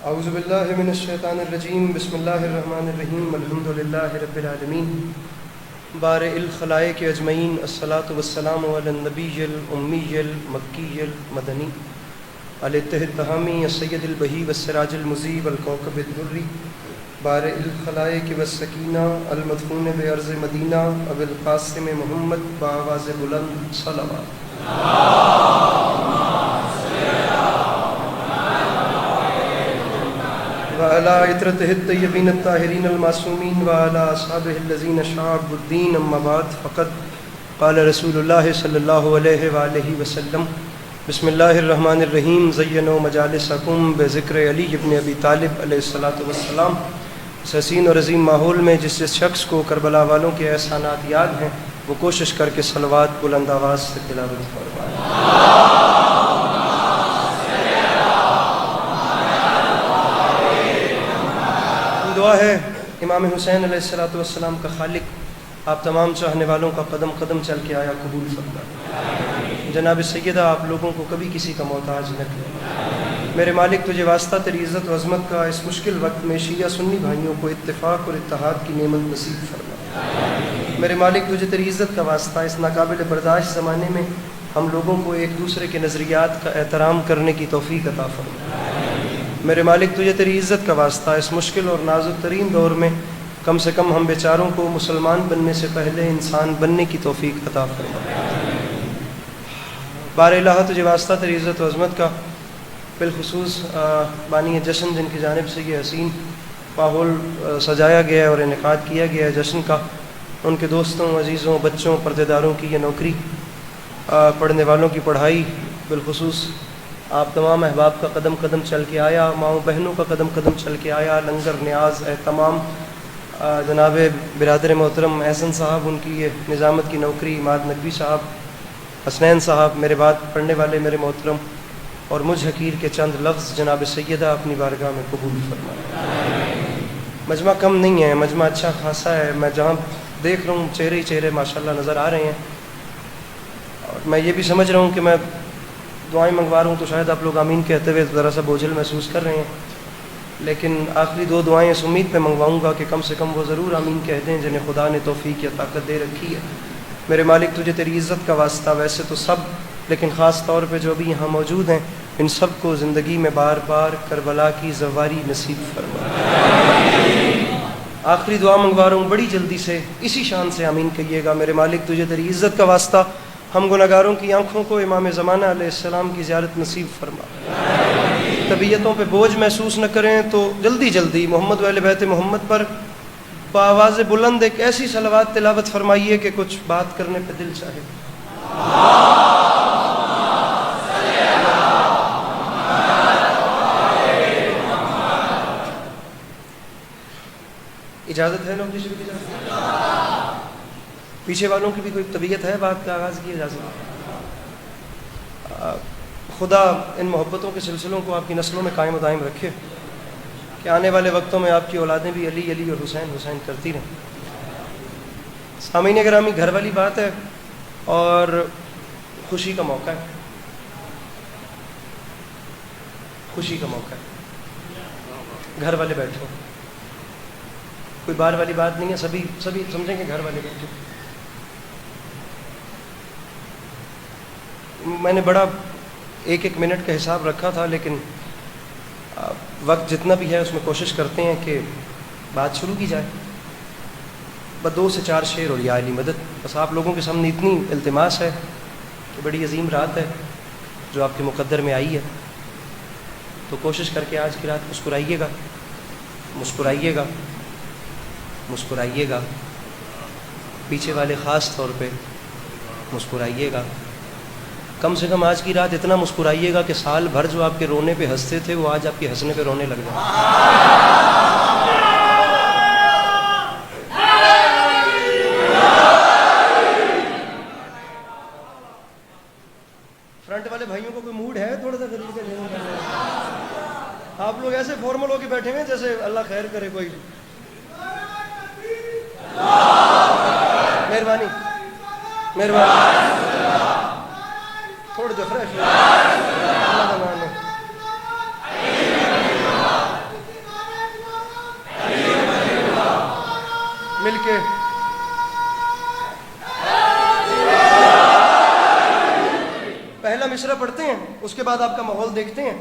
اعوذ باللہ من الشیطان الرجیم بسم اللہ الرحمن الرحیم الحمد للہ رب العالمین بارئ الخلائق اجمعین الصلاۃ والسلام علی النبی الامی المکی المدنی الاتحاد التہامی السید البہی والسراج المضیء الکوکب الدری بارئ الخلائق والسکینہ المدفون بارض مدینہ ابو القاسم محمد بآواز بلند صلوات وعلى عطرته الطيبين الطاهرين المعصومين وعلى أصحابه الذين شعبوا الدين أما بعد فقد قال رسول الله صلى الله عليه وآله وسلم بسم الله الرحمن الرحيم زينوا مجالسكم بذكر علي بن أبي طالب علیہ الصلاۃ والسلام. اس حسین اور عظیم ماحول میں جس شخص کو کربلا والوں کے احسانات یاد ہیں وہ کوشش کر کے صلوات بلند آواز سے تلاوت فرمائے. دعا ہے امام حسین علیہ السلام کا خالق آپ تمام چاہنے والوں کا قدم قدم چل کے آیا قبول فرمائے. جناب سیدہ آپ لوگوں کو کبھی کسی کا محتاج نہ کرے. میرے مالک تجھے واسطہ تیری عزت و عظمت کا اس مشکل وقت میں شیعہ سنی بھائیوں کو اتفاق اور اتحاد کی نعمت نصیب فرما. میرے مالک تجھے تیری عزت کا واسطہ اس ناقابل برداشت زمانے میں ہم لوگوں کو ایک دوسرے کے نظریات کا احترام کرنے کی توفیق عطا فرما. میرے مالک تجھے تیری عزت کا واسطہ اس مشکل اور نازک ترین دور میں کم سے کم ہم بیچاروں کو مسلمان بننے سے پہلے انسان بننے کی توفیق عطا فرما. بار الہ تجھے واسطہ تیری عزت و عظمت کا بالخصوص بانی جشن جن کی جانب سے یہ حسین ماحول سجایا گیا ہے اور انعقاد کیا گیا ہے جشن کا، ان کے دوستوں عزیزوں بچوں پردے داروں کی یہ نوکری، پڑھنے والوں کی پڑھائی، بالخصوص آپ تمام احباب کا قدم قدم چل کے آیا، ماؤں بہنوں کا قدم قدم چل کے آیا، لنگر نیاز تمام جناب برادر محترم احسن صاحب ان کی یہ نظامت کی نوکری، اماد نقوی صاحب، حسنین صاحب، میرے بات پڑھنے والے میرے محترم اور مجھ حقیر کے چند لفظ جناب سیدہ اپنی بارگاہ میں قبول فرمائے. مجمع کم نہیں ہے، مجمع اچھا خاصا ہے. میں جہاں دیکھ رہا ہوں چہرے ہی چہرے ماشاءاللہ نظر آ رہے ہیں اور میں یہ بھی سمجھ رہا ہوں کہ میں دعائیں منگوا رہا ہوں تو شاید آپ لوگ آمین کہتے ہوئے ذرا سا بوجھل محسوس کر رہے ہیں، لیکن آخری دو دعائیں اس امید پہ منگواؤں گا کہ کم سے کم وہ ضرور آمین کہہ دیں جنہیں خدا نے توفیق یا طاقت دے رکھی ہے. میرے مالک تجھے تیری عزت کا واسطہ ویسے تو سب، لیکن خاص طور پہ جو بھی یہاں موجود ہیں ان سب کو زندگی میں بار بار کربلا کی زواری نصیب فرما. آخری دعا منگوا رہا ہوں بڑی جلدی سے، اسی شان سے آمین کہیے گا. میرے مالک تجھے تیری عزت کا واسطہ ہم گناہگاروں کی آنکھوں کو امام زمانہ علیہ السلام کی زیارت نصیب فرما. طبیعتوں پہ بوجھ محسوس نہ کریں تو جلدی جلدی محمد و اہل بیت محمد پر بآواز بلند ایک ایسی صلوات تلاوت فرمائیے کہ کچھ بات کرنے پہ دل چاہے. اجازت ہے لوگ کی شروع کی اجازت؟ پیچھے والوں کی بھی کوئی طبیعت ہے بات کا آغاز کی اجازت؟ خدا ان محبتوں کے سلسلوں کو آپ کی نسلوں میں قائم و دائم رکھے کہ آنے والے وقتوں میں آپ کی اولادیں بھی علی علی اور حسین حسین کرتی رہیں. سامعین گرامی، گھر والی بات ہے اور خوشی کا موقع ہے، خوشی کا موقع ہے. گھر والے بیٹھو، کوئی بار والی بات نہیں ہے، سبھی سمجھیں گے گھر والے بیٹھے. میں نے بڑا ایک منٹ کا حساب رکھا تھا، لیکن وقت جتنا بھی ہے اس میں کوشش کرتے ہیں کہ بات شروع کی جائے. بس 2 سے 4 شعر اور یا علی مدد. بس آپ لوگوں کے سامنے اتنی التماس ہے کہ بڑی عظیم رات ہے جو آپ کے مقدر میں آئی ہے، تو کوشش کر کے آج کی رات مسکرائیے گا، مسکرائیے گا، مسکرائیے گا. پیچھے والے خاص طور پہ مسکرائیے گا. کم سے کم آج کی رات اتنا مسکرائیے گا کہ سال بھر جو آپ کے رونے پہ ہنستے تھے وہ آج آپ کے ہنسنے پہ رونے لگ جائیں. فرنٹ والے بھائیوں کو کوئی موڈ ہے تھوڑا سا خرید کے لینے کا؟ آپ لوگ ایسے فارمل ہو کے بیٹھے ہوئے جیسے اللہ خیر کرے. کوئی مہربانی مہربانی تھوڑے جو فریش مل کے پہلا مصرع پڑھتے ہیں، اس کے بعد آپ کا ماحول دیکھتے ہیں،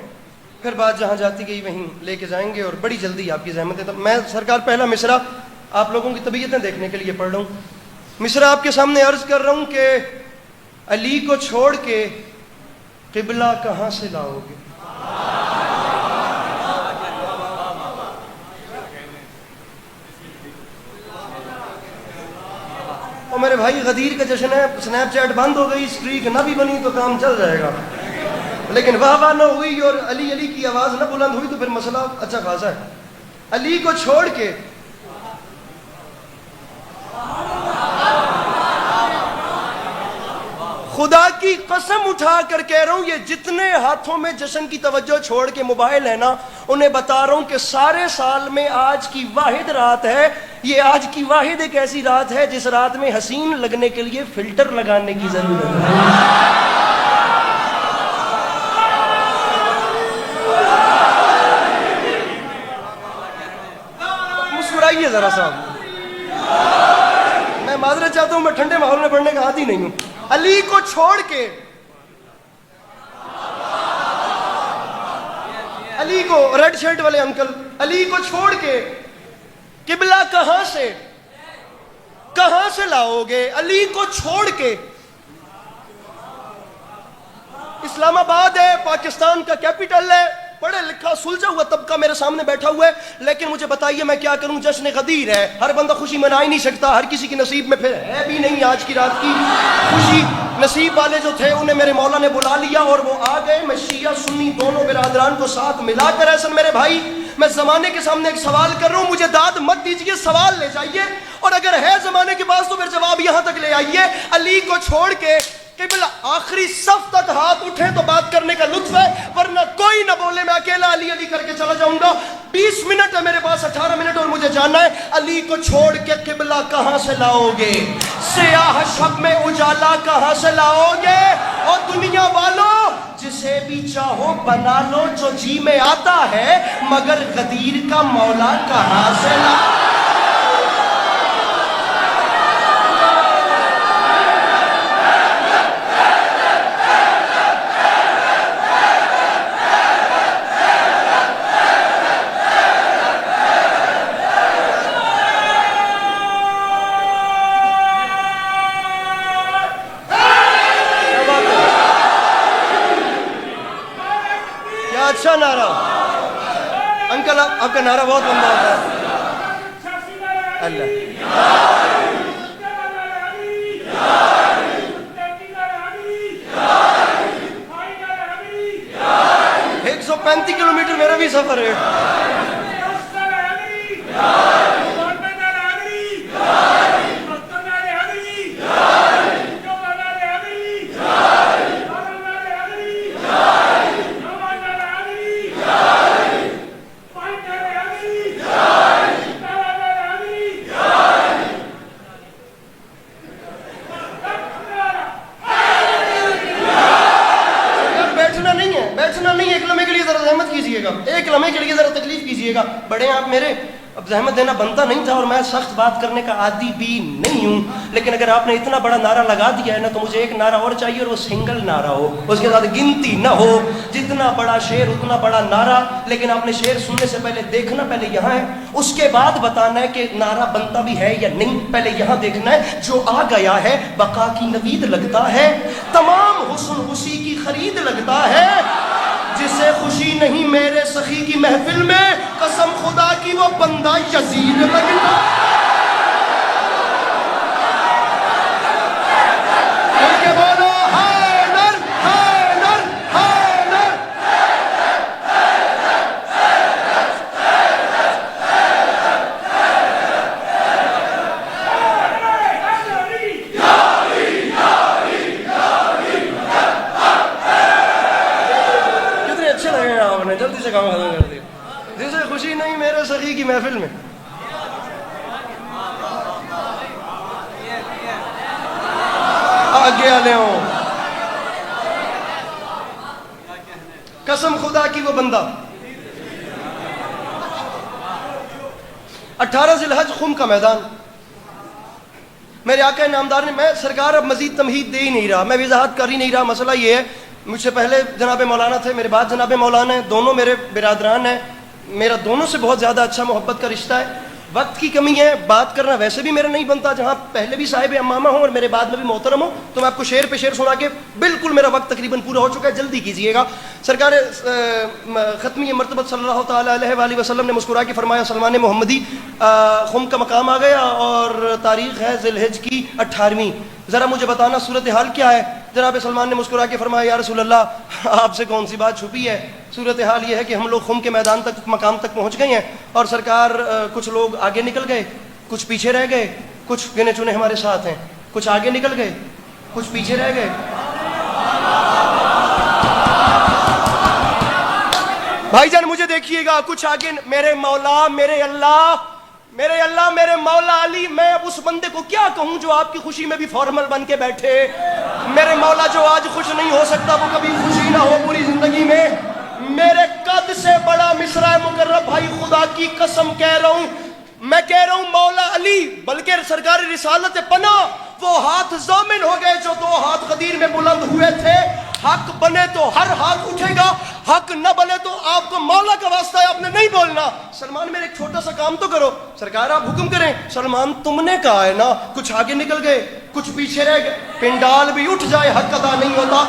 پھر بات جہاں جاتی گئی وہیں لے کے جائیں گے، اور بڑی جلدی آپ کی زحمت ہے. میں سرکار پہلا مصرع آپ لوگوں کی طبیعتیں دیکھنے کے لیے پڑھ رہا ہوں. مصرع آپ کے سامنے عرض کر رہا ہوں کہ علی کو چھوڑ کے قبلہ کہاں سے لاؤ گے؟ اور میرے بھائی غدیر کا جشن ہے، سنیپ چیٹ بند ہو گئی، اسٹریک نہ بھی بنی تو کام چل جائے گا، لیکن واہ واہ نہ ہوئی اور علی علی کی آواز نہ بلند ہوئی تو پھر مسئلہ اچھا خاصا ہے. علی کو چھوڑ کے خدا کی قسم اٹھا کر کہہ رہا ہوں، یہ جتنے ہاتھوں میں جشن کی توجہ چھوڑ کے موبائل ہے نا، انہیں بتا رہا ہوں کہ سارے سال میں آج کی واحد رات ہے. یہ آج کی واحد ایک ایسی رات ہے جس رات میں حسین لگنے کے لیے فلٹر لگانے کی ضرورت ہے. مسکرائیے ذرا صاحب، میں معذرت چاہتا ہوں، میں ٹھنڈے ماحول میں پڑھنے کا عادی نہیں ہوں. علی کو چھوڑ کے، علی کو، ریڈ شرٹ والے انکل، علی کو چھوڑ کے قبلہ کہاں سے لاؤ گے؟ علی کو چھوڑ کے اسلام آباد ہے، پاکستان کا کیپٹل ہے، پڑھا لکھا سلجھا ہوا طبقہ میرے سامنے بیٹھا ہوا ہے، لیکن مجھے بتائیے میں کیا کروں؟ جشن غدیر ہے، ہر بندہ خوشی منا ہی نہیں سکتا، ہر کسی کی نصیب میں پھر ہے بھی نہیں آج کی رات کی خوشی. نصیب والے جو تھے انہیں میرے مولا نے بلا لیا اور وہ آ گئے. میں شیعہ سنی دونوں برادران کو ساتھ ملا کر ایسا میرے بھائی میں زمانے کے سامنے ایک سوال کر رہا ہوں، مجھے داد مت دیجئے، سوال لے جائیے، اور اگر ہے زمانے کے پاس تو پھر جواب یہاں تک لے آئیے. علی کو چھوڑ کے قبلہ آخری صف تک ہاتھ اٹھے تو بات کرنے کا لطف ہے، ورنہ کوئی نہ بولے، میں اکیلا علی علی کر کے چلا جاؤں گا. 20 منٹ ہے میرے پاس، 18 منٹ، اور مجھے جاننا ہے علی کو چھوڑ کے قبلہ کہاں سے لاؤ گے؟ سیاہ شب میں اجالا کہاں سے لاؤ گے؟ اور دنیا والوں جسے بھی چاہو بنا لو جو جی میں آتا ہے، مگر غدیر کا مولا کہاں سے لاؤ؟ اچھا نعرہ انکل، آپ کا نعرہ بہت لمبا ہوتا ہے. اللہ 135 کلومیٹر میرا بھی سفر ہے. ایک لمحے کے لیے ذرا تکلیف کیجئے گا. بڑے آپ میرے، اب زحمت دینا بنتا نہیں تھا، اور میں سخت بات کرنے کا عادی بھی نہیں ہوں، لیکن اگر آپ نے اتنا بڑا نعرہ لگا دیا ہے نا تو مجھے ایک نعرہ اور چاہیے، اور وہ سنگل نعرہ ہو، اس کے ساتھ گنتی نہ ہو. جتنا بڑا شعر اتنا بڑا نعرہ، لیکن آپ نے شعر سننے سے پہلے دیکھنا پہلے یہاں ہے، اس کے بعد بتانا ہے کہ نعرہ بنتا بھی ہے یا نہیں. پہلے یہاں دیکھنا ہے، جو آ گیا ہے بقا کی نوید لگتا ہے، تمام حسن اسی کی خرید لگتا ہے. جسے خوشی نہیں میرے سخی کی محفل میں، قسم خدا کی وہ بندہ یزید لگتا. بولو حیدر حیدر حیدر. کتنے اچھے لگے ہیں آپ نے، جلدی سے کام ختم کر دیا. جسے خوشی نہیں میرے سخی کی محفل میں، آگے آلے ہوں. قسم خدا کی وہ بندہ. 18 ذی الحج خم کا میدان، میرے آقا نامدار نے، میں سرکار اب مزید تمہید دے ہی نہیں رہا، میں وضاحت کر ہی نہیں رہا. مسئلہ یہ ہے، مجھ سے پہلے جناب مولانا تھے، میرے بعد جناب مولانا ہیں، دونوں میرے برادران ہیں، میرا دونوں سے بہت زیادہ اچھا محبت کا رشتہ ہے. وقت کی کمی ہے، بات کرنا ویسے بھی میرا نہیں بنتا، جہاں پہلے بھی صاحب امامہ ہوں اور میرے بعد میں بھی محترم ہوں، تو میں آپ کو شعر پہ شعر سنا کے بالکل میرا وقت تقریباً پورا ہو چکا ہے، جلدی کیجئے گا. سرکار ختمی مرتبہ صلی اللہ تعالیٰ علیہ وآلہ وسلم نے مسکرا کے فرمایا سلمان محمدی خم کا مقام آ گیا اور تاریخ ہے ذی الحج کی 18ویں، ذرا مجھے بتانا صورتحال کیا ہے. جناب سلمان نے مسکرا کے فرمایا یا رسول اللہ آپ سے کون سی بات چھپی ہے، صورتحال یہ ہے کہ ہم لوگ خم کے میدان تک مقام تک پہنچ گئے ہیں اور سرکار کچھ لوگ آگے نکل گئے، کچھ پیچھے رہ گئے، کچھ گنے چنے ہمارے ساتھ ہیں، کچھ آگے نکل گئے، کچھ پیچھے رہ گئے. بھائی جان مجھے دیکھیے گا، کچھ آگے. میرے مولا میرے اللہ میرے مولا علی، میں اب اس بندے کو کیا کہوں جو آپ کی خوشی میں بھی فارمل بن کے بیٹھے. میرے مولا جو آج خوش نہیں ہو سکتا وہ کبھی خوشی نہ ہو پوری زندگی میں. میرے قد سے بڑا مصرع مقرب بھائی خدا کی قسم کہہ رہا ہوں، میں کہہ رہا ہوں مولا علی بلکہ سرکار رسالت پناہ وہ ہاتھ ضامن ہو گئے جو 2 ہاتھ غدیر میں بلند ہوئے تھے. حق بنے تو ہر ہاتھ اٹھے گا، حق نہ بنے تو آپ کو مولا کا واسطہ ہے آپ نے نہیں بولنا. سلمان میرے ایک چھوٹا سا کام تو کرو. سرکار آپ حکم کریں. سلمان تم نے کہا ہے نا، کچھ آگے نکل گئے کچھ پیچھے رہ گئے، پنڈال بھی اٹھ جائے حق ادا نہیں ہوتا.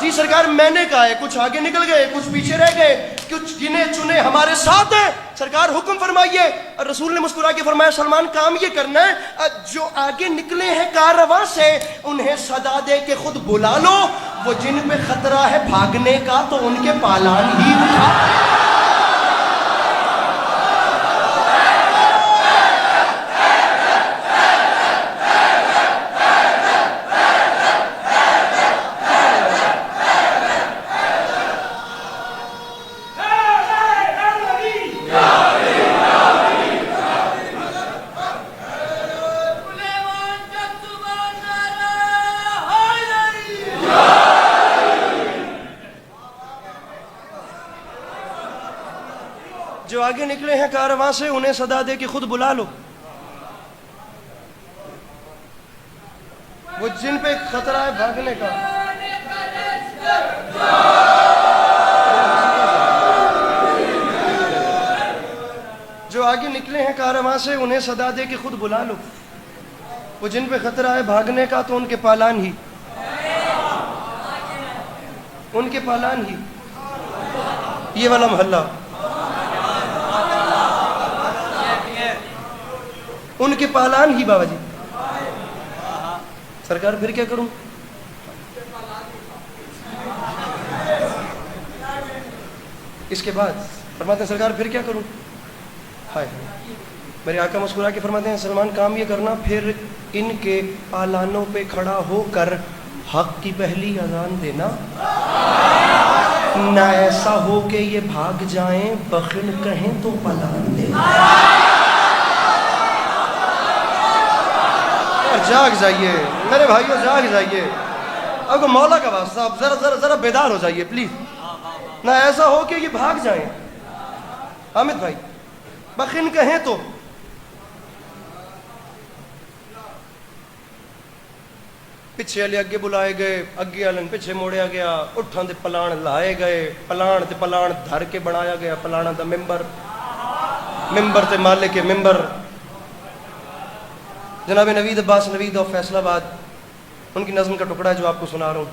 جی سرکار میں نے کہا ہے کچھ آگے نکل گئے کچھ پیچھے رہ گئے، کچھ گنے چنے ہمارے ساتھ ہیں. سرکار حکم فرمائیے. رسول نے مسکرا کے فرمایا سلمان کام یہ کرنا ہے، جو آگے نکلے ہیں کارواں سے انہیں صدا دے کے خود بلا لو، وہ جن پہ خطرہ ہے بھاگنے کا تو ان کے پالان ہی اٹھا. جو آگے نکلے ہیں کارواں سے انہیں صدا دے کے خود بلا لو، وہ جن پہ خطرہ ہے بھاگنے کا. جو آگے نکلے ہیں کارواں سے انہیں صدا دے کے خود بلا لو، وہ جن پہ خطرہ ہے بھاگنے کا تو ان کے پالان ہی، ان کے پالان ہی. یہ والا محلہ ان کے پالان ہی. بابا جی سرکار پھر کیا کروں؟ اس کے بعد فرماتے ہیں سرکار پھر کیا کروں؟ ہائے میرے آقا مسکرا کے فرماتے ہیں سلمان کام یہ کرنا پھر ان کے پالانوں پہ کھڑا ہو کر حق کی پہلی اذان دینا، نہ ایسا ہو کہ یہ بھاگ جائیں بخل کہیں تو پلان دے. جاگ جائیے میرے بھائیو، جاگ جائیے. اب کو مولا کا واسطہ اب ذرا بیدار ہو جائیے پلیز. نہ ایسا ہو کہ یہ بھاگ جائیں. حامد بھائی بخن کہیں تو پچھے والے اگے بلائے گئے، اگے والے پچھے موڑیا گیا، اٹھان دے پلان لائے گئے، پلان تے پلان دھر کے بنایا گیا، پلانا دا ممبر تے مالک ممبر جناب نوید عباس نوید آف فیصل آباد، ان کی نظم کا ٹکڑا ہے جو آپ کو سنا رہا ہوں.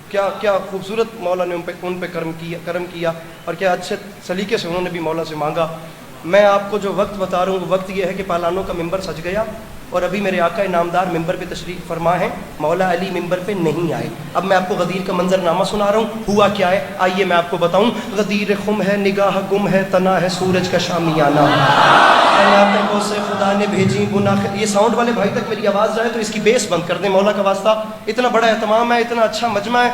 کیا خوبصورت مولا نے ان پہ کرم کیا اور کیا اچھے سلیقے سے انہوں نے بھی مولا سے مانگا. میں آپ کو جو وقت بتا رہا ہوں وہ وقت یہ ہے کہ پالانوں کا ممبر سج گیا اور ابھی میرے آقا نامدار ممبر پہ تشریف فرما ہے، مولا علی ممبر پہ نہیں آئے. اب میں آپ کو غدیر کا منظر نامہ سنا رہا ہوں. ہوا کیا ہے آئیے میں آپ کو بتاؤں. غدیر خم ہے نگاہ گم ہے تنا ہے سورج کا شامیانہ، کو سے خدا نے بھیجی گناہ. یہ ساؤنڈ والے بھائی تک میری آواز جائے تو اس کی بیس بند کر دیں مولا کا واسطہ. اتنا بڑا اہتمام ہے، اتنا اچھا مجمع ہے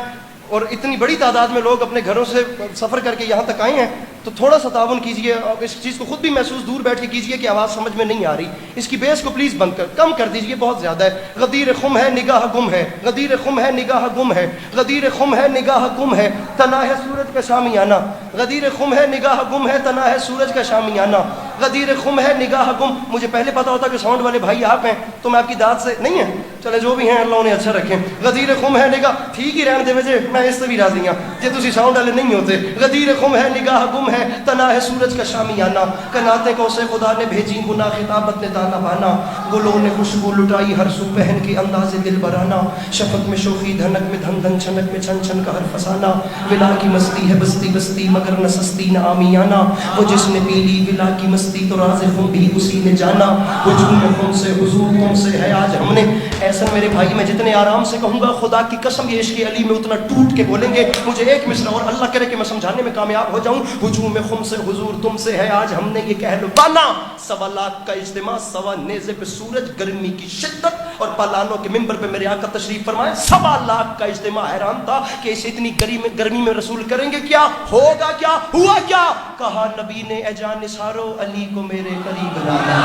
اور اتنی بڑی تعداد میں لوگ اپنے گھروں سے سفر کر کے یہاں تک آئے ہیں، تو تھوڑا سا تعاون کیجئے اور اس چیز کو خود بھی محسوس دور بیٹھ کے کیجئے کہ آواز سمجھ میں نہیں آ رہی. اس کی بیس کو پلیز بند کم کر دیجئے، بہت زیادہ ہے. غدیر خم ہے نگاہ گم ہے، غدیر خم ہے نگاہ گم ہے، غدیر خم ہے نگاہ گم ہے تنا ہے سورج کا شامیانہ، غدیر خم ہے نگاہ گم ہے تنا ہے سورج کا شامیانہ. غدیر خم ہے نگاہ گم. مجھے پہلے پتا ہوتا کہ ساؤنڈ والے بھائی آپ ہیں تو میں آپ کی داد سے نہیں ہے, چلے جو بھی ہیں اللہ انہیں اچھا رکھیں. غدیر خم ہے نگاہ, ٹھیک ہی رہن دے وجہ میں اس سے بھی راضی ہوں جی تسی ساؤنڈ والے نہیں ہوتے. غدیر خم ہے نگاہ گم ہے, تنا ہے سورج کا شامیانہ, کناتیں کو سے خدا نے بھیجی گناہ خطابت نے دانا بانا, گلوں نے خوشبو لٹائی ہر سو پہن کے انداز دل برانا, شفق میں شوخی دھنک میں دھن دھن چھنک میں چھن چھن کا ہر فسانہ, ولا کی مستی ہے بستی بستی مگر نہ سستی نہ آمیانہ, وہ جس نے پی لی ولا کی مستی تو راز خم بھی اسی نے جانا, ہجوم خم سے حضور تم سے ہے آج ہم نے. ایسا میرے بھائی میں جتنے آرام سے کہوں گا خدا کی قسم یہ عشق علی میں اتنا ٹوٹ کے بولیں گے. مجھے ایک مصرع اور اللہ کرے کہ میں سمجھانے میں کامیاب ہو جاؤں. ہجوم خم سے حضور تم سے ہے آج ہم نے یہ کہلوانا, سوا لاکھ کا اجتماع سوا نیزے پہ سورج, گرمی کی شدت اور پالانوں کے منبر پہ میرے آقا تشریف فرمائے. سوا لاکھ کا اجتماع حیران تھا کہ اسے اتنی گرمی میں رسول کریں گے کیا, ہوگا کیا, ہوا کیا. کہا نبی نے اے جان نثارو علی کو میرے قریب لانا,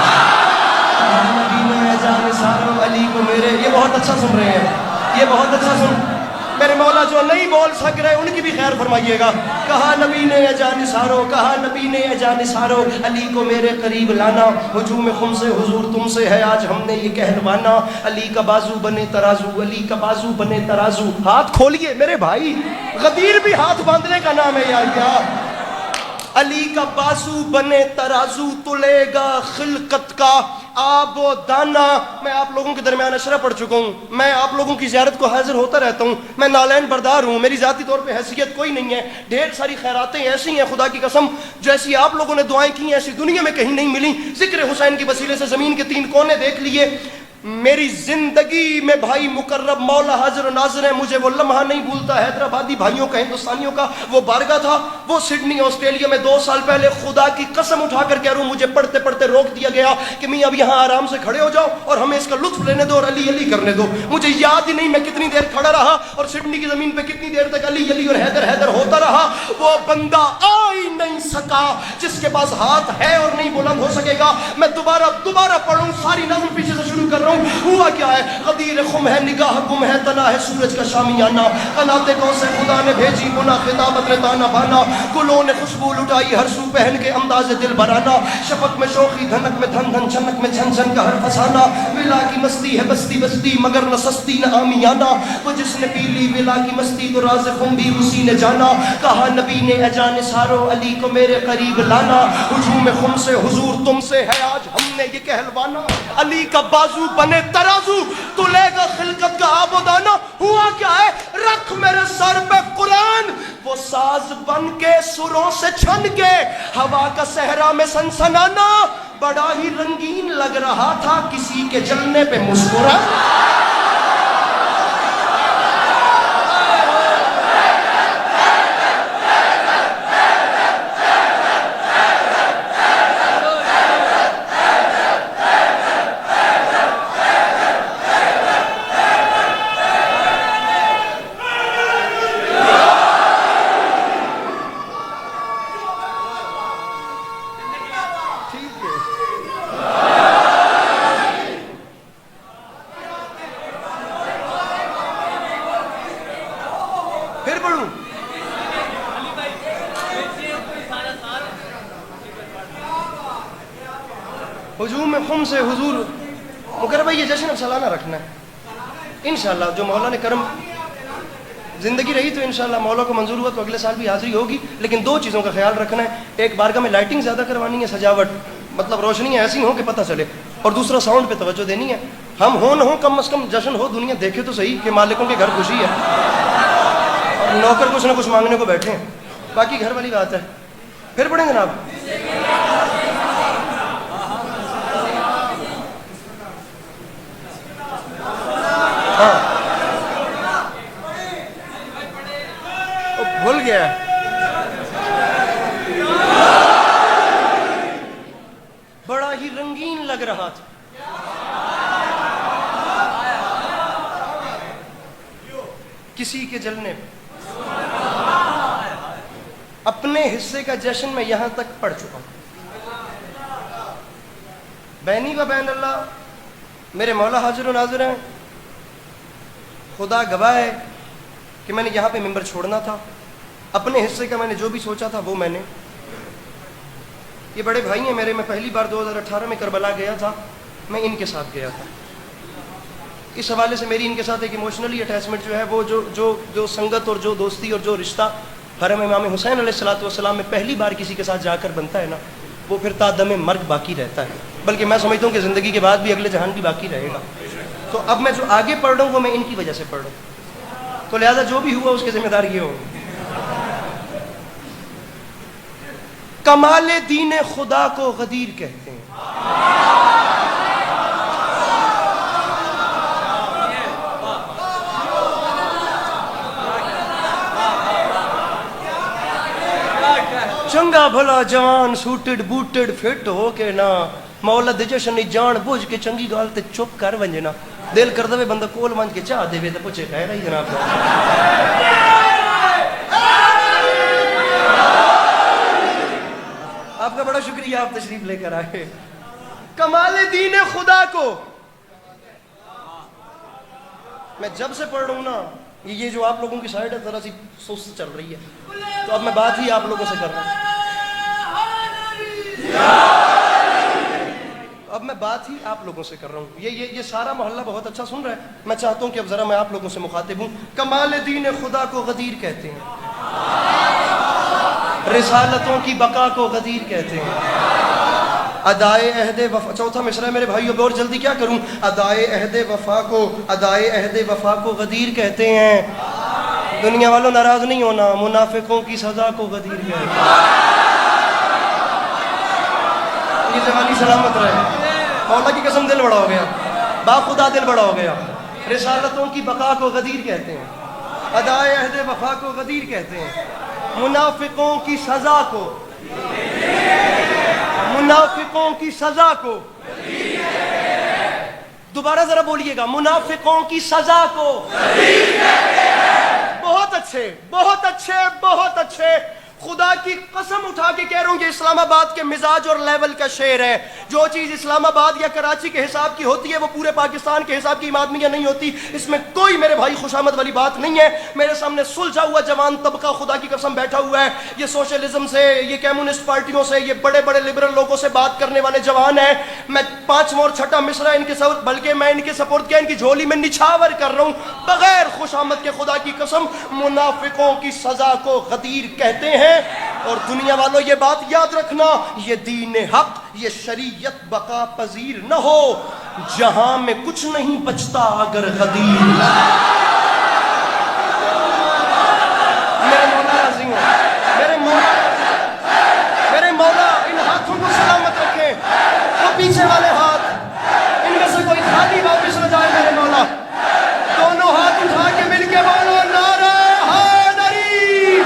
نبی نے اے جان نثارو علی کو میرے. یہ بہت اچھا سن رہے ہیں, یہ بہت اچھا سن. میرے مولا جو نہیں بول سک رہے ان کی بھی خیر فرمائیے گا. کہا نبی نے اے جان نثارو, کہا نبی نے اے جان نثارو علی کو میرے قریب لانا, ہجوم خم سے حضور تم سے ہے آج ہم نے یہ کہلوانا. علی کا بازو بنے ترازو, علی کا بازو بنے ترازو. ہاتھ کھولیے میرے بھائی, غدیر بھی ہاتھ باندھنے کا نام ہے یار کیا. علی کا بازو بنے ترازو, تلے گا خلقت کا آب و دانا. میں آپ لوگوں کے درمیان اشرا پڑھ چکا ہوں, میں آپ لوگوں کی زیارت کو حاضر ہوتا رہتا ہوں, میں نالین بردار ہوں, میری ذاتی طور پہ حیثیت کوئی نہیں ہے. ڈھیر ساری خیراتیں ایسی ہیں خدا کی قسم جیسی آپ لوگوں نے دعائیں کی ایسی دنیا میں کہیں نہیں ملی. ذکر حسین کے وسیلے سے زمین کے 3 کونے دیکھ لیے. میری زندگی میں بھائی مقرب مولا حاضر و ناظر ہے, مجھے وہ لمحہ نہیں بھولتا. حیدرآبادی بھائیوں کا, ہندوستانیوں کا وہ بارگاہ تھا, وہ سڈنی آسٹریلیا میں 2 سال پہلے. خدا کی قسم اٹھا کر کہہ رہا ہوں, مجھے پڑھتے پڑھتے روک دیا گیا کہ میں اب یہاں آرام سے کھڑے ہو جاؤ اور ہمیں اس کا لطف لینے دو اور علی علی کرنے دو. مجھے یاد ہی نہیں میں کتنی دیر کھڑا رہا اور سڈنی کی زمین پہ کتنی دیر تک علی علی اور حیدر حیدر ہوتا رہا. وہ بندہ آ ہی نہیں سکا جس کے پاس ہاتھ ہے اور نہیں بلند ہو سکے گا. میں دوبارہ پڑھوں, ساری نظم پیچھے سے شروع کر رہا ہوں. ہوا کیا ہے, غدیر خم ہے نگاہ گم ہے, تنا ہے سورج کا شامیانہ, کناتے کو سے خدا نے بھیجی گناہ خطابت نے دانا بانا, گلوں نے خوشبو لٹائی ہر سو پہن کے انداز دل برانا, شفق میں شوخی دھنک میں دھن دھن چھنک میں چھن چھن کا ہر فسانہ, ولا کی مستی ہے بستی بستی مگر نہ سستی نہ آمیانہ, وہ جس نے پی لی ولا کی مستی تو راز خم بھی اسی نے جانا. کہا نبی نے اے جان نثارو علی کو میرے قریب لانا, ہجوم خم سے حضور تم سے ہے آج ہم نے یہ کہلوانا. علی کا بازو بنے ترازو, تلے گا خلقت کا آب و دانا. ہوا کیا ہے, رکھ میرے سر پہ قرآن, وہ ساز بن کے سروں سے چھن کے ہوا کا صحرا میں سنسنانا. بڑا ہی رنگین لگ رہا تھا کسی کے جلنے پہ مسکرا. ہجوم خم سے حضور مقرر بھائی, یہ جشن اب سالانہ رکھنا ہے انشاءاللہ. جو مولا نے کرم زندگی رہی تو انشاءاللہ مولا کو منظور ہوا تو اگلے سال بھی حاضری ہوگی. لیکن 2 چیزوں کا خیال رکھنا ہے, ایک بارگاہ میں لائٹنگ زیادہ کروانی ہے, سجاوٹ مطلب روشنیاں ایسی ہوں کہ پتہ چلے, اور دوسرا ساؤنڈ پہ توجہ دینی ہے. ہم ہوں نہ ہوں کم از کم جشن ہو, دنیا دیکھے تو صحیح کہ مالکوں کے گھر خوشی ہے اور نوکر کچھ نہ کچھ مانگنے کو بیٹھے ہیں. باقی گھر والی بات ہے. پھر پڑھیں جناب. بھول گیا بڑا ہی رنگین لگ رہا تھا. کسی کے جلنے پہ اپنے حصے کا جشن میں یہاں تک پڑھ چکا ہوں. بینی و بین اللہ میرے مولا حاضر و ناظر ہیں, خدا گواہ ہے کہ میں نے یہاں پہ ممبر چھوڑنا تھا. اپنے حصے کا میں نے جو بھی سوچا تھا وہ میں نے یہ بڑے بھائی ہیں میرے. میں پہلی بار 2018 میں کربلا گیا تھا, میں ان کے ساتھ گیا تھا. اس حوالے سے میری ان کے ساتھ ایک ایموشنلی اٹیچمنٹ جو ہے وہ جو سنگت اور جو دوستی اور جو رشتہ حرم امام حسین علیہ السلام میں پہلی بار کسی کے ساتھ جا کر بنتا ہے نا, وہ پھر تا دم مرگ باقی رہتا ہے. بلکہ میں سمجھتا ہوں کہ زندگی کے بعد بھی اگلے جہان بھی باقی رہے گا. تو اب میں جو آگے پڑھ رہا ہوں وہ میں ان کی وجہ سے پڑھ رہا ہوں, تو لہٰذا جو بھی ہوا اس کے ذمہ دار یہ ہوں. کمال دین خدا کو غدیر کہتے ہیں. چنگا بھلا جوان سوٹڈ بوٹڈ فٹ ہو کے نا مولا دے جشن جان بوجھ کے چنگی گال تے چپ کر ونجنا. دل کر دے بندہ کول مان کے چاہ دے تے پوچھے خیر ہے جناب. آپ کا بڑا شکریہ, آپ تشریف لے کر آئے. کمال دین خدا کو میں جب سے پڑھ رہا ہوں نا, یہ جو آپ لوگوں کی سائڈ ہے ذرا سی سست چل رہی ہے, تو اب میں بات ہی آپ لوگوں سے کر رہا ہوں. اب میں بات ہی آپ لوگوں سے کر رہا ہوں. یہ سارا محلہ بہت اچھا سن رہا ہے. میں چاہتا ہوں کہ اب ذرا میں آپ لوگوں سے مخاطب ہوں. کمال دین خدا کو غدیر کہتے ہیں, رسالتوں کی بقا کو غدیر کہتے ہیں, ادائے عہد وفا. چوتھا مصرع ہے میرے بھائیو, اور جلدی کیا کروں. ادائے عہد وفا کو غدیر کہتے ہیں. دنیا والوں ناراض نہیں ہونا, منافقوں کی سزا کو غدیر کہتے ہیں. یہ جوانی سلامت رہے. مولا کی قسم دل بڑا ہو گیا, با خدا دل بڑا ہو گیا. رسالتوں کی بقا کو غدیر کہتے ہیں, ادائے عہد وفا کو غدیر کہتے ہیں, منافقوں کی سزا کو, منافقوں کی سزا کو. دوبارہ ذرا بولیے گا, منافقوں کی سزا کو. بہت اچھے, بہت اچھے, بہت اچھے. خدا کی قسم اٹھا کے کہہ رہا ہوں کہ اسلام آباد کے مزاج اور لیول کا شعر ہے. جو چیز اسلام آباد یا کراچی کے حساب کی ہوتی ہے وہ پورے پاکستان کے حساب کی مادمیہ نہیں ہوتی. اس میں کوئی میرے بھائی خوشامد والی بات نہیں ہے. میرے سامنے سلجھا ہوا جوان طبقہ خدا کی قسم بیٹھا ہوا ہے. یہ سوشلزم سے, یہ کمیونسٹ پارٹیوں سے, یہ بڑے بڑے لبرل لوگوں سے بات کرنے والے جوان ہیں. میں 5واں اور 6واں مصرع ان کے سپورٹ, بلکہ میں ان کے سپورٹ کیا ان کی جھولی میں نچھاور کر رہا ہوں بغیر خوشامد کے. خدا کی قسم منافقوں کی سزا کو غدیر کہتے ہیں. اور دنیا والوں یہ بات یاد رکھنا, یہ دین حق, یہ شریعت بقا پذیر نہ ہو جہاں میں کچھ نہیں بچتا اگر غدیر. میرے مولا عظیم, میرے مولا ان ہاتھوں کو سلامت رکھیں. وہ پیچھے والے ہاتھ, ان میں سے کوئی خالی واپس نہ جائے. میرے مولا دونوں ہاتھ اٹھا کے مل کے بولو نعرہ حیدری.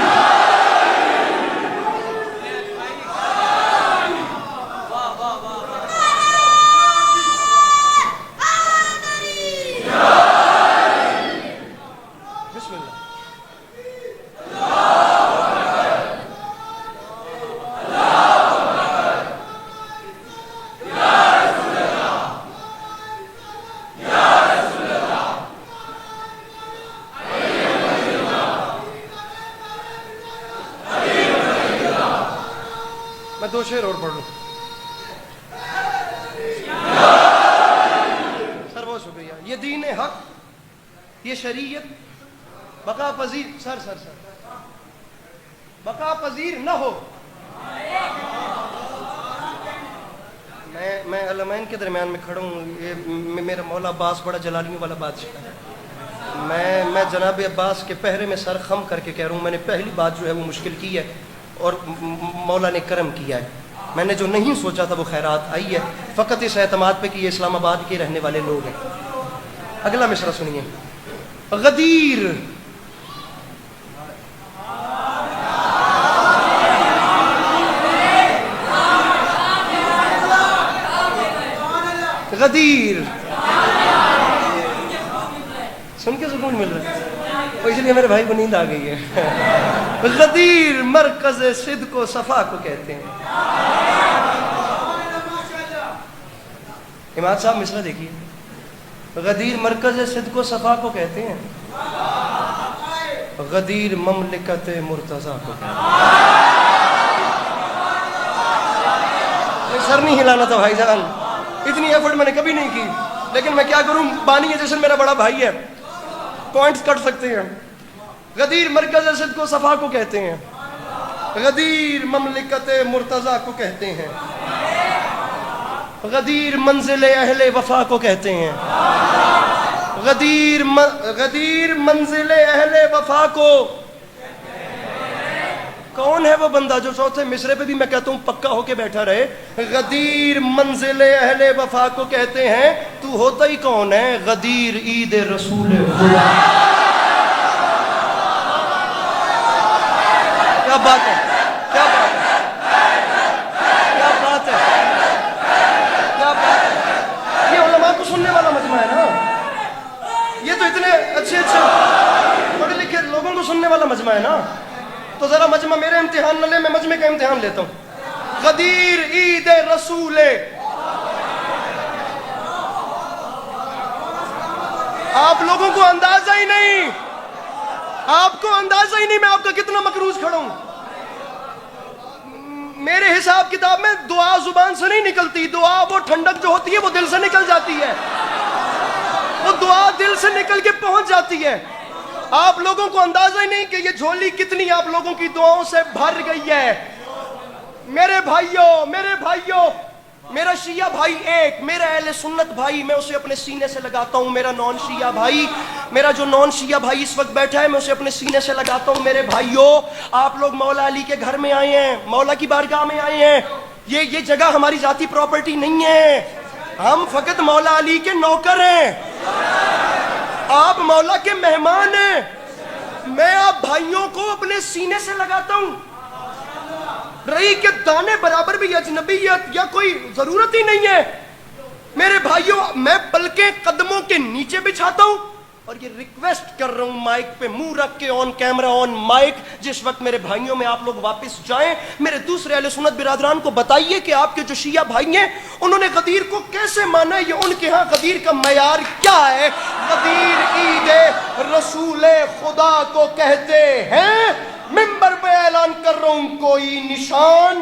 میں 2 شعر اور پڑھ لوں. سر بہت شکریہ. یہ دین حق, یہ شریعت بقا پذیر, سر بقا پذیر نہ ہو. میں علمین کے درمیان میں کھڑا ہوں. یہ میرا مولا عباس بڑا جلالیوں والا بادشاہ ہے. میں جناب عباس کے پہرے میں سر خم کر کے کہہ رہا ہوں, میں نے پہلی بات جو ہے وہ مشکل کی ہے اور مولا نے کرم کیا ہے. میں نے جو نہیں سوچا تھا وہ خیرات آئی ہے, فقط اس اعتماد پہ کہ یہ اسلام آباد کے رہنے والے لوگ ہیں. اگلا مصرع سنیے. غدیر, غدیر. سن کے سکون مل رہا ہے, اس لیے میرے بھائی کو نیند آ گئی ہے. غدیر مرکز صدق و صفا کو کہتے ہیں. امام صاحب مصرع دیکھیے. غدیر مرکز صدق و صفا کو کہتے ہیں, غدیر مملکت مرتضیٰ کو کہتے ہیں. سر نہیں ہلانا تھا بھائی جان، اتنی ایفرٹ میں نے کبھی نہیں کی، لیکن میں کیا کروں، بانی جشن میرا بڑا بھائی ہے، پوائنٹس کٹ سکتے ہیں۔ غدیر مرکز ارشد کو صفا کو کہتے ہیں، غدیر مملکت مرتضیٰ کو کہتے ہیں، غدیر منزل اہل وفا کو کہتے ہیں، غدیر منزل اہل وفا کو۔ کون ہے وہ بندہ جو چوتھے مصرے پہ بھی میں کہتا ہوں پکا ہو کے بیٹھا رہے؟ غدیر منزل اہل وفا کو کہتے ہیں۔ تو ہوتا ہی کون ہے؟ غدیر عید رسول خدا۔ کیا بات ہے، کیا بات ہے، کیا بات ہے، کیا بات ہے۔ یہ علماء کو سننے والا مجمع ہے نا، یہ تو اتنے اچھے پڑھے لکھے لوگوں کو سننے والا مجمع ہے نا، تو ذرا مجمع میرے امتحان نہ لے، میں مجمع کا امتحان لیتا ہوں۔ غدیر عید رسول، آپ لوگوں کو اندازہ ہی نہیں، آپ کو اندازہ ہی نہیں میں آپ کا کتنا مقروض کھڑا ہوں۔ میرے حساب کتاب میں دعا زبان سے نہیں نکلتی، دعا وہ ٹھنڈک جو ہوتی ہے وہ دل سے نکل جاتی ہے، وہ دعا دل سے نکل کے پہنچ جاتی ہے۔ آپ لوگوں کو اندازہ ہی نہیں کہ یہ جھولی کتنی آپ لوگوں کی دعاؤں سے بھر گئی ہے۔ میرے بھائیوں، میرا شیعہ بھائی ایک، میرا اہل سنت بھائی، میں اسے اپنے سینے سے لگاتا ہوں۔ میرا نان شیعہ بھائی، میرا جو نان شیعہ بھائی اس وقت بیٹھا ہے، میں اسے اپنے سینے سے لگاتا ہوں۔ میرے بھائیوں، آپ لوگ مولا علی کے گھر میں آئے ہیں، مولا کی بارگاہ میں آئے ہیں، یہ جگہ ہماری ذاتی پراپرٹی نہیں ہے، ہم فقط مولا علی کے نوکر ہیں، آپ مولا کے مہمان ہیں۔ میں آپ بھائیوں کو اپنے سینے سے لگاتا ہوں، رہی کہ دانے برابر بھی اجنبیت یا کوئی ضرورت ہی نہیں ہے۔ میرے بھائیوں، میں بلکہ قدموں کے نیچے بچھاتا ہوں اور یہ ریکویسٹ کر رہا ہوں مائک پہ منہ رکھ کے، آن کیمرہ آن مائک، جس وقت میرے بھائیوں میں آپ لوگ واپس جائیں، میرے دوسرے اہل سنت برادران کو بتائیے کہ آپ کے جو شیعہ بھائی ہیں انہوں نے غدیر کو کیسے مانا ہے، یہ ان کے ہاں غدیر کا معیار کیا ہے۔ غدیر عید رسول خدا کو کہتے ہیں۔ منبر پہ اعلان کر رہا ہوں، کوئی نشان،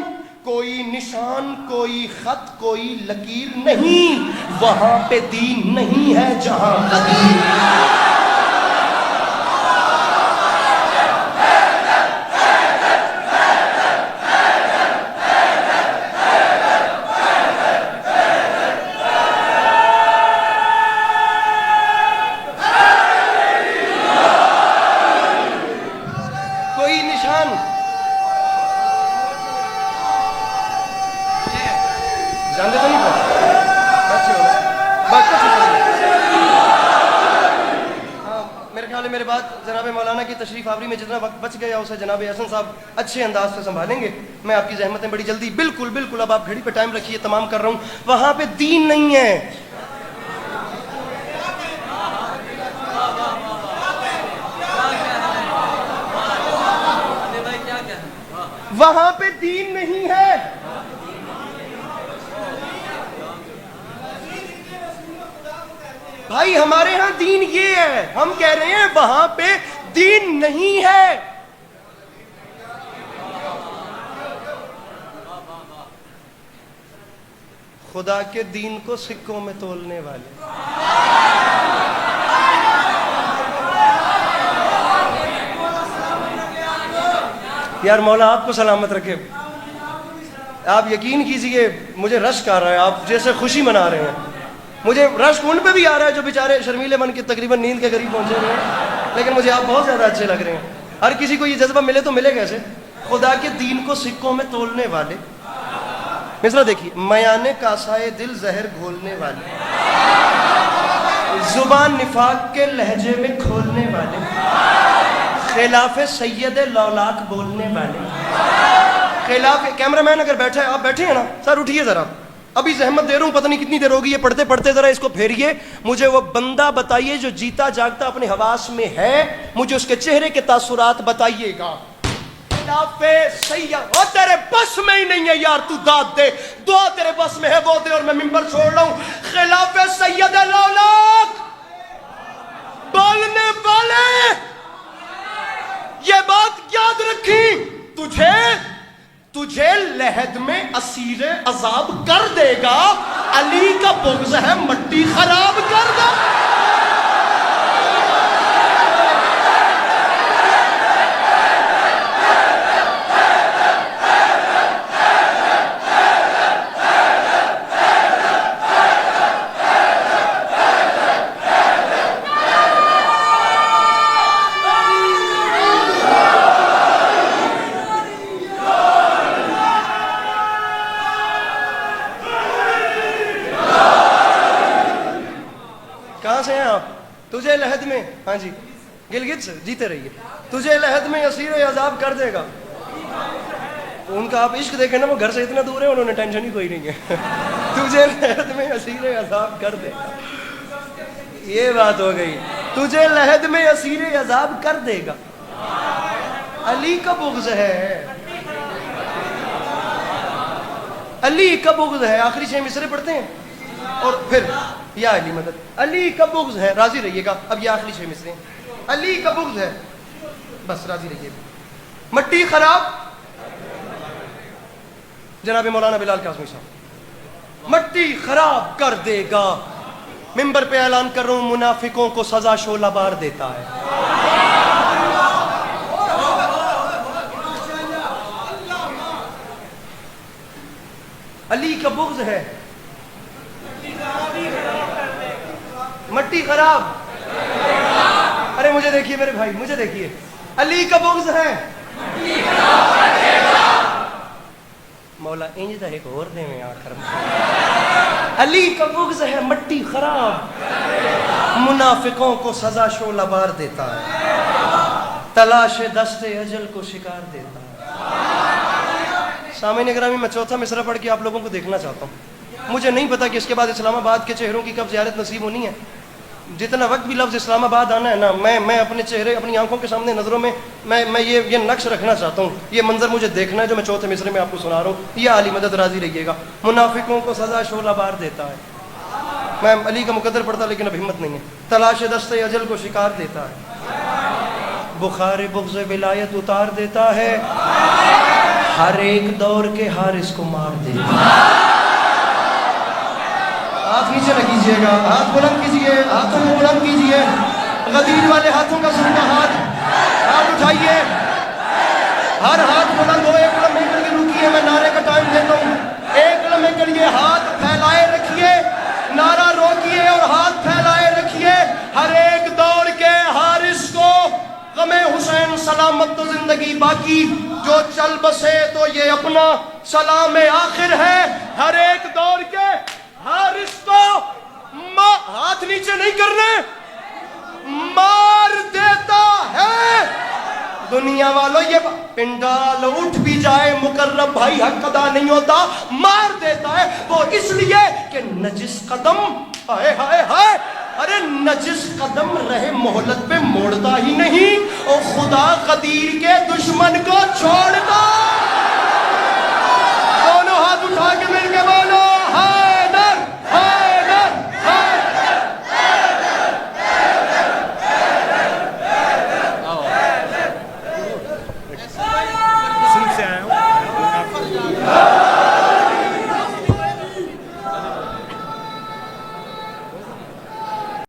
کوئی خط، کوئی لکیر نہیں، وہاں پہ دین نہیں ہے جہاں غدیر۔ کوئی نشان، جانتے تو نہیں میرے خیال ہے میرے بعد جناب مولانا کی تشریف آوری میں جتنا وقت بچ گیا اسے جناب حسن صاحب اچھے انداز سے سنبھالیں گے۔ میں آپ کی زحمتیں بڑی جلدی، بالکل اب آپ گھڑی پہ ٹائم رکھیے، تمام کر رہا ہوں۔ وہاں پہ دین نہیں ہے، وہاں پہ دین نہیں ہے۔ بھائی ہمارے ہاں دین یہ ہے، ہم کہہ رہے ہیں وہاں پہ دین نہیں ہے۔ خدا کے دین کو سکوں میں تولنے والے، یار مولا آپ کو سلامت رکھے۔ آپ یقین کیجئے مجھے رشک آ رہا ہے، آپ جیسے خوشی منا رہے ہیں، مجھے رشک ان پہ بھی آ رہا ہے جو بیچارے شرمیلے بن کے تقریباً نیند کے قریب پہنچے ہوئے ہیں، لیکن مجھے آپ بہت زیادہ اچھے لگ رہے ہیں۔ ہر کسی کو یہ جذبہ ملے تو ملے کیسے؟ خدا کے دین کو سکوں میں تولنے والے۔ مصرع دیکھیے، میانے کاسائے دل زہر گھولنے والے، زبان نفاق کے لہجے میں کھولنے والے، خلاف سید لولاک بولنے والے، خلاف کیمرہ مین اگر بیٹھا ہے، آپ بیٹھے ہیں نا سر، اٹھیے ذرا، ابھی زحمت دے رہا ہوں، پتہ نہیں کتنی دیر ہوگی، یہ پڑھتے پڑھتے ذرا اس کو پھیریے، مجھے وہ بندہ بتائیے جو جیتا جاگتا اپنے حواس میں ہے، مجھے اس کے چہرے کے تاثرات بتائیے گا۔ خلاف سید، وہ تیرے بس میں ہی نہیں ہے یار، تو داد دے، دعا تیرے بس میں ہے وہ دے، اور میں منبر چھوڑ رہا ہوں۔ خلاف سید لولاک بولنے والے، یہ بات یاد رکھی، تجھے لحد میں اسیر عذاب کر دے گا، علی کا بغض ہے مٹی خراب کر دے. کہاں سے ہیں آپ؟ تجھے لحد میں، ہاں جی گلگت سے، جیتے رہیے. تجھے لحد میں اسیر عذاب کر دے گا. ان کا آپ عشق دیکھیں نا، وہ گھر سے اتنا دور ہے، انہوں نے ٹینشن ہی کوئی نہیں ہے. تجھے لحد میں اسیر عذاب کر دے گا، یہ بات ہو گئی. تجھے لحد میں اسیر عذاب کر دے گا، علی کا بغض ہے، علی کا بغض ہے. آخری 6 مصرے پڑھتے ہیں اور پھر یا علی مدد. علی کا بغض ہے، راضی رہیے گا. اب یہ آخری 6 مصرے، علی کا بغض ہے، بس راضی رہیے گا. مٹی خراب، جناب مولانا بلال قاسمی صاحب، مٹی خراب کر دے گا. ممبر پہ اعلان کر رہا ہوں، منافقوں کو سزا شعلہ بار دیتا ہے. علی کا بغض ہے، مٹی خراب. ارے مجھے دیکھیے میرے بھائی، مجھے دیکھیے. علی کا بغض ہے، مولا انج دا ایک اور دے میں آخر میں. علی کا بغض ہے، مٹی خراب، منافقوں کو سزا شعلہ بار دیتا ہے، تلاش دست اجل کو شکار دیتا ہے. سامعین گرامی، میں چوتھا مصرع پڑھ کے آپ لوگوں کو دیکھنا چاہتا ہوں. مجھے نہیں پتا کہ اس کے بعد اسلام آباد کے چہروں کی کب زیارت نصیب ہونی ہے. جتنا وقت بھی لفظ اسلام آباد آنا ہے نا، میں اپنے چہرے، اپنی آنکھوں کے سامنے، نظروں میں میں یہ نقش رکھنا چاہتا ہوں. یہ منظر مجھے دیکھنا ہے جو میں چوتھے مصرے میں آپ کو سنا رہا ہوں. یا علی مدد راضی رہیے گا. منافقوں کو سزا شعلہ بار دیتا ہے. میں علی کا مقدر پڑھتا لیکن اب ہمت نہیں ہے. تلاش دست اجل کو شکار دیتا ہے، بخار بغض ولایت اتار دیتا ہے، ہر ایک دور کے حارس کو مار دیتا ہے. ہاتھ نیچے نہ کیجیے گا، ہاتھ بلند کیجیے، ہاتھوں کو بلند کیجیے. غدیر والے ہاتھوں کا سنتا ہاتھ اٹھائیے، ہر ہاتھ بلند ہو. ایک لمحے کے لیے رکیے، میں نعرے کا ٹائم دیتا ہوں. ایک لمحے کے لیے ہاتھ پھیلائے رکھیے، نعرہ روکیے اور ہاتھ پھیلائے رکھیے. ہر ایک دور کے حارس کو غم حسین سلامت تو زندگی باقی، جو چل بسے تو یہ اپنا سلام آخر ہے. ہر ایک دور کے حارس کو ہاتھ نیچے نہیں کرنے، مار دیتا ہے. دنیا والوں یہ پنڈال اٹھ بھی جائے، مقرب بھائی حق ادا نہیں ہوتا، مار دیتا ہے. وہ اس لیے کہ نجس قدم، ہائے ہائے ہائے، ارے نجس قدم رہے مہلت پہ موڑتا ہی نہیں، اور خدا غدیر کے دشمن کو چھوڑتا